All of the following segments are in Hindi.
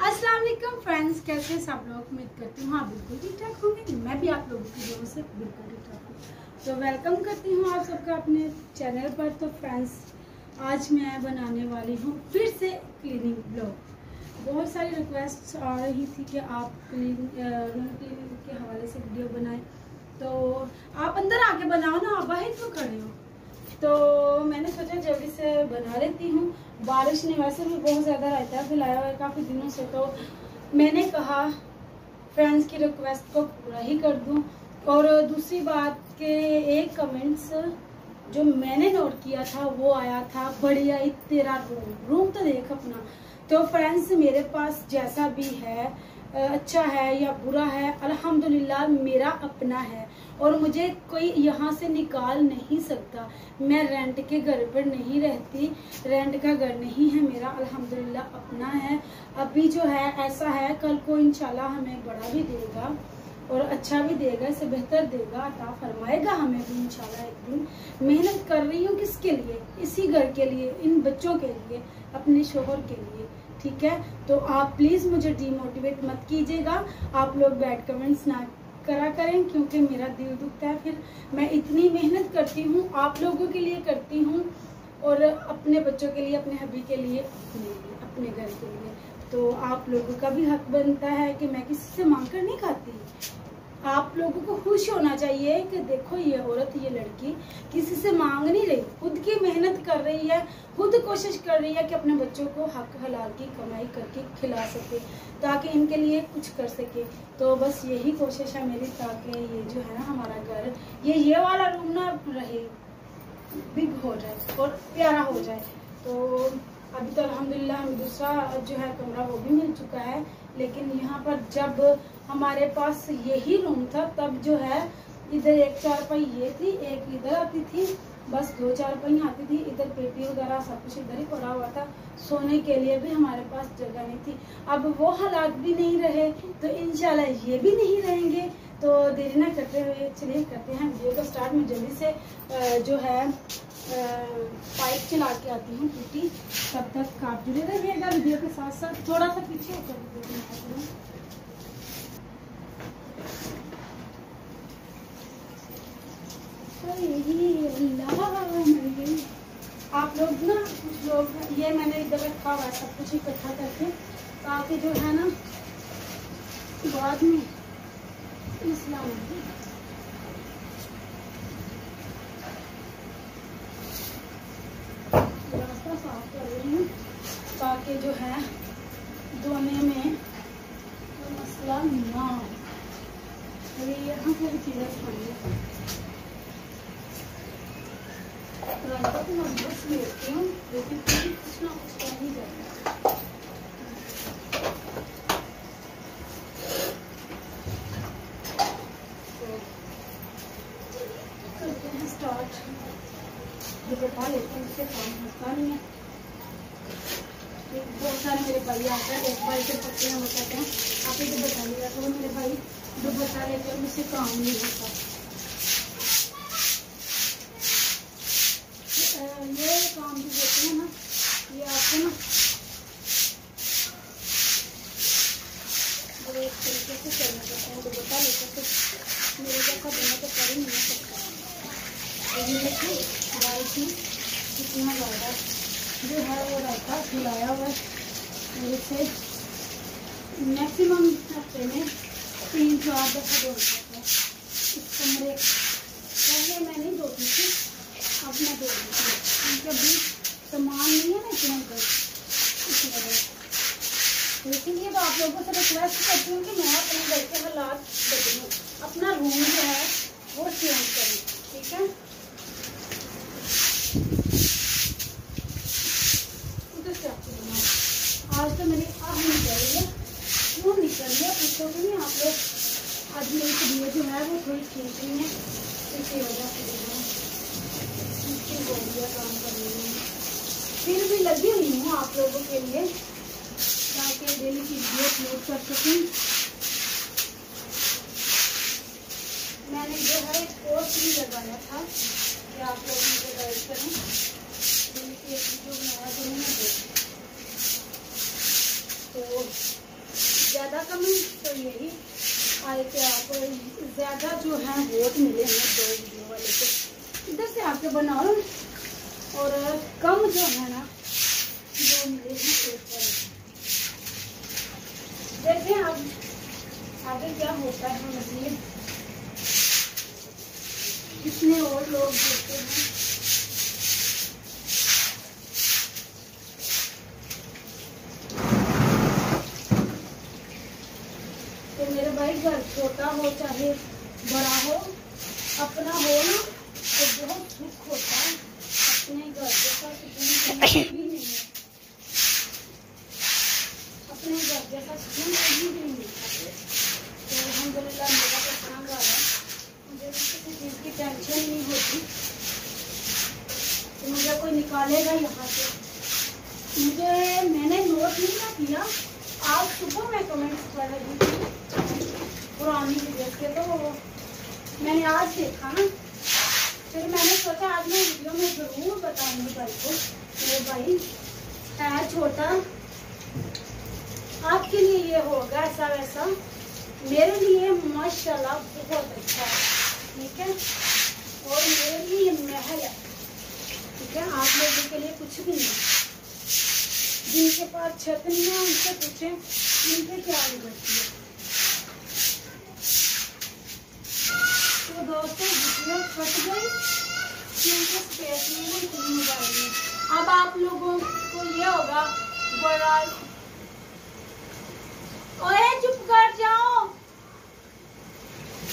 अस्सलाम वालेकुम फ्रेंड्स, कैसे सब लोग? उम्मीद करती हूँ आप बिल्कुल ठीक ठाक होंगे। मैं भी आप लोगों की दुआ से बिल्कुल ठीक ठाक हूँ। तो वेलकम करती हूँ आप सबका अपने चैनल पर। तो फ्रेंड्स, आज मैं बनाने वाली हूँ फिर से क्लीनिंग ब्लॉग। बहुत सारी रिक्वेस्ट आ रही थी कि आप रूम क्लीनिंग के हवाले से वीडियो बनाएं, तो आप अंदर आके बनाओ ना, आप बाहर क्यों खड़े हो? तो मैंने सोचा जल्दी से बना लेती हूँ। बारिश ने वैसे भी बहुत ज़्यादा रायता फैलाया हुआ है काफ़ी दिनों से, तो मैंने कहा फ्रेंड्स की रिक्वेस्ट को पूरा ही कर दूँ। और दूसरी बात के एक कमेंट्स जो मैंने नोट किया था वो आया था, बढ़िया ही तेरा रूम तो देख अपना। तो फ्रेंड्स, मेरे पास जैसा भी है, अच्छा है या बुरा है, अल्हम्दुलिल्लाह मेरा अपना है और मुझे कोई यहाँ से निकाल नहीं सकता। मैं रेंट के घर पर नहीं रहती, रेंट का घर नहीं है मेरा, अल्हम्दुलिल्लाह अपना है। अभी जो है ऐसा है, कल को इंशाल्लाह हमें बड़ा भी देगा और अच्छा भी देगा, इससे बेहतर देगा, अता फरमाएगा हमें भी इंशाल्लाह एक दिन। मेहनत कर रही हूँ किसके लिए? इसी घर के लिए, इन बच्चों के लिए, अपने शोहर के लिए, ठीक है? तो आप प्लीज मुझे डिमोटिवेट मत कीजिएगा। आप लोग बैड कमेंट्स ना करा करें, क्योंकि मेरा दिल दुखता है। फिर मैं इतनी मेहनत करती हूँ, आप लोगों के लिए करती हूँ और अपने बच्चों के लिए, अपने हबी के लिए, अपने घर के लिए। तो आप लोगों का भी हक बनता है कि मैं किसी से मांग कर नहीं खाती। आप लोगों को खुश होना चाहिए कि देखो ये औरत, ये लड़की किसी से मांग नहीं रही, खुद की मेहनत कर रही है, खुद कोशिश कर रही है कि अपने बच्चों को हक हलाल की कमाई करके खिला सके, ताकि इनके लिए कुछ कर सके। तो बस यही कोशिश है मेरी, ताकि ये जो है ना हमारा घर, ये वाला रूम ना रहे, बिग हो जाए और प्यारा हो जाए। तो अभी तो अल्हम्दुलिल्लाह हमें दूसरा जो है कमरा वो भी मिल चुका है, लेकिन यहाँ पर जब हमारे पास यही रूम था तब जो है इधर एक चारपाई ये थी, एक इधर आती थी, बस 2 चारपाई आती थी। इधर पेटी वगैरह सब कुछ इधर ही पड़ा हुआ था, सोने के लिए भी हमारे पास जगह नहीं थी। अब वो हालात भी नहीं रहे, तो इंशाल्लाह ये भी नहीं रहेंगे। तो देरी ना करते हुए चलिए करते हैं वीडियो को स्टार्ट। में जल्दी से जो है पाइप चला के आती हूँ टूटी, तब तक आप जुड़े रहिएगा वीडियो के साथ साथ। थोड़ा सा पीछे आप लोग ना, कुछ लोग, ये मैंने इधर रखा हुआ है सब कुछ इकट्ठा करके, ताकि जो है ना बाद में इस्लाम रास्ता साफ कर रही हूँ, ताकि जो है धोने में कोई मसला ना हो। अभी यहाँ से भी चीज़ें खानी रास्ता तो मैं बस लेती हूँ, लेकिन कुछ ना कुछ कर ही जाता है। करते हैं स्टार्ट। जो बैठा लेते हैं उससे काम होता नहीं है। बहुत सारे मेरे भाई आते हैं, एक भाई से पकते हैं, वो कहते हैं आप इधर बैठा लिया तो मेरे भाई जो बैठा लेते हैं मुझसे काम नहीं होता। ये काम जो होते हैं ना, ये आपको ना एक तरीके से करना पड़ता है। जो बता लेते तो मेरे जैसा बना तो कर ही नहीं सकता। ये देखिए बारिश में कितना ज़्यादा जो है वो रायता खिलाया हुआ है मेरे से। मैक्सिमम हफ्ते में 3-4 दफ़ा धो सकता है इस कमरे। पहले मैं नहीं धोती थी, अब मैं धो देती हूँ, क्योंकि अभी सामान नहीं है ना इतना घर, इस वजह से। इसीलिए तो आप लोगों से रिक्वेस्ट करती हूँ कि मैं अपने घर के हालात बदलूँ, अपना रूम जो है वो चेंज करूँ, ठीक है? आज तो मेरी आह निकल रही है, क्यों निकल रही है पूछोगे नहीं आप लोग। आज मेरी तबीयत जो है वो थोड़ी ठीक नहीं है, इसी वजह से मुश्किल हो गया काम करने में। फिर भी लगी हुई हूँ आप लोगों के लिए, ताकि डेली की वीडियो अपलोड कर सकूँ। मैंने जो है एक पोस्ट भी लगाया था कि आप लोग मुझे गाइड करें, डेली की एक वीडियो बनाया करूँ मैं। तो यही आए कि आप ज़्यादा जो है वोट मिले हैं 2 वीडियो वाले को, इधर से आके बनाओ, और कम जो है ना जो मिले हैं 1 वाले। देखें अब आगे क्या होता है, मज़ीद कितने और लोग देखते हैं। तो मेरे भाई घर छोटा हो चाहे बड़ा हो, अपना हो ना तो बहुत सुख होता है। अपने घर जैसा सुकून कहीं भी नहीं है, अपने घर जैसा सुकून कहीं भी नहीं मिलता। तो अल्हम्दुलिल्लाह मेरा तो काम आ रहा है, मुझे किसी चीज़ की टेंशन नहीं होती तो मुझे कोई निकालेगा यहाँ से। मैंने नोट नहीं ना किया, आज सुबह मैं कमेंट्स पढ़ रही थी पुरानी वीडियो के, तो मैंने आज देखा ना, फिर मैंने सोचा आज मैं वीडियो में ज़रूर बताऊंगी भाई को। तो भाई है छोटा, आपके लिए ये होगा ऐसा वैसा, मेरे लिए माशाल्लाह बहुत अच्छा है, ठीक है, और मेरे लिए ये महल है, ठीक है, आप लोगों के लिए कुछ भी नहीं। जिनके पास छत नहीं है उनसे पूछें उनके क्या गुजरती है। तो दोस्तों वीडियो कट गई क्योंकि स्पेस में वो इतनी मोबाइल में। अब आप लोगों को ये होगा बड़ा, ओए चुप कर जाओ,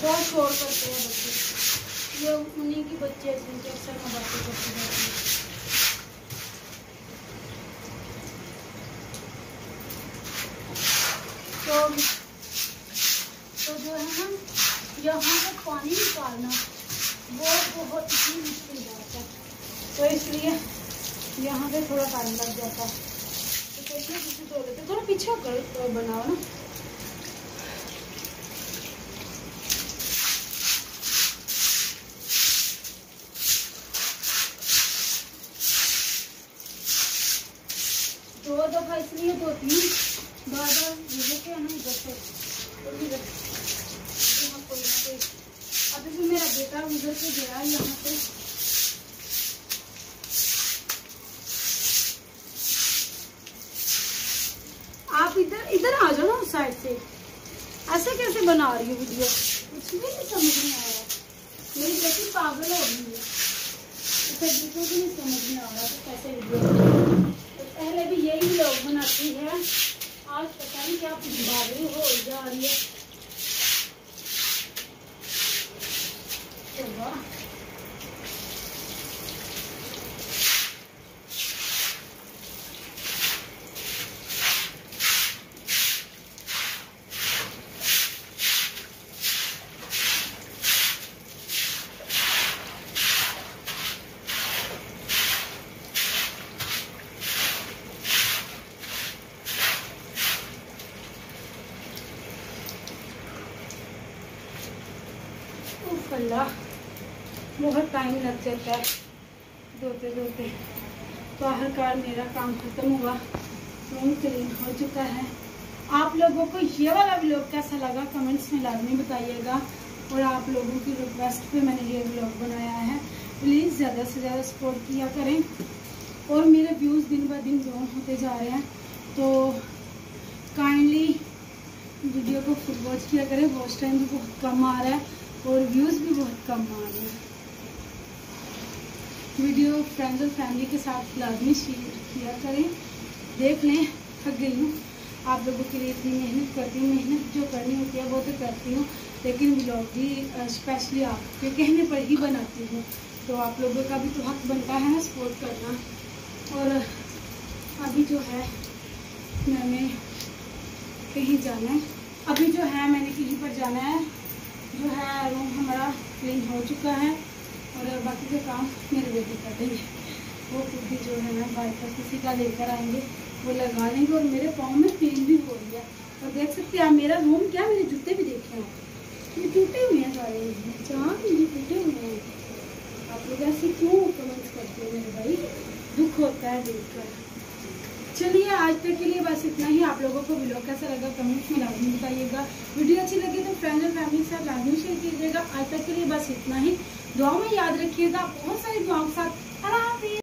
बहुत शोर करते हैं बच्चे, ये उन्हीं की बच्चे जिनके अक्सर में बातें करते रहते हैं। तो जो है ना यहाँ से पानी निकालना वो बहुत ही मुश्किल बात है, तो इसलिए यहाँ पे थोड़ा टाइम लग जाता है। तो देखिए किसी तो लेते थोड़ा पीछे कर तो बनाओ ना। दो दफा इसलिए धोती हूँ, बार-बार के है ना इधर से कोई ना कोई। अभी भी मेरा बेटा उधर से गया यहाँ पे, आप इधर आ जाओ ना उस साइड से। ऐसे कैसे बना रही हो वीडियो, कुछ भी नहीं समझ में आ रहा। मेरी बेटी पागल हो गई है, उसे बिल्कुल भी नहीं समझ में आ रहा तो कैसे वीडियो। तो पहले भी यही लोग बनाती है, आज पता नहीं क्या बावरी हो जा रही है। अल्लाह बहुत टाइम लग जाता है धोते धोते। तो आखिरकार मेरा काम खत्म हुआ, रूम क्लीन हो चुका है। आप लोगों को ये वाला व्लॉग कैसा लगा कमेंट्स में लाजमी बताइएगा, और आप लोगों की रिक्वेस्ट पे मैंने ये व्लॉग बनाया है। प्लीज़ ज़्यादा से ज़्यादा सपोर्ट किया करें, और मेरे व्यूज़ दिन ब दिन डाउन होते जा रहे हैं, तो काइंडली वीडियो को फुल वॉच किया करें। वॉच टाइम भी बहुत कम आ रहा है और व्यूज़ भी बहुत कम आ रहे हैं। वीडियो फ्रेंड्स और फैमिली के साथ लाजमी शेयर किया करें। देख लें थक गई हूँ, आप लोगों के लिए इतनी मेहनत करती हूँ, मेहनत जो करनी होती है वो तो करती हूँ, लेकिन व्लॉग भी स्पेशली आपके कहने पर ही बनाती हूँ। तो आप लोगों का भी तो हक बनता है ना सपोर्ट करना। और अभी जो है मैंने कहीं जाना है, अभी जो है मैंने कहीं पर जाना है। जो है रूम हमारा क्लीन हो चुका है, और बाकी के काम मेरे बेटे कर देंगे। वो खुद भी जो है ना वाइपर किसी का लेकर आएंगे, वो लगा लेंगे। और मेरे पाँव में पेन भी हो रही है, और देख सकते हैं आप मेरा रूम क्या, मेरे जूते भी देखे आप, ये टूटे हुए हैं सारे, जहाँ भी ये टूटे हुए हैं। आप लोग ऐसे क्यों कमेंट्स करते हो मेरे भाई, दुख होता है देखकर। चलिए आज तक के लिए बस इतना ही। आप लोगों को व्लॉग कैसा लगा कमेंट्स में लाजमी बताइएगा। वीडियो अच्छी लगी तो फ्रेंड्स और फैमिली के साथ लाजमी शेयर कीजिएगा। आज तक के लिए बस इतना ही। दुआ में याद रखिएगा, बहुत सारी दुआओं के साथ। अल्लाह हाफिज़।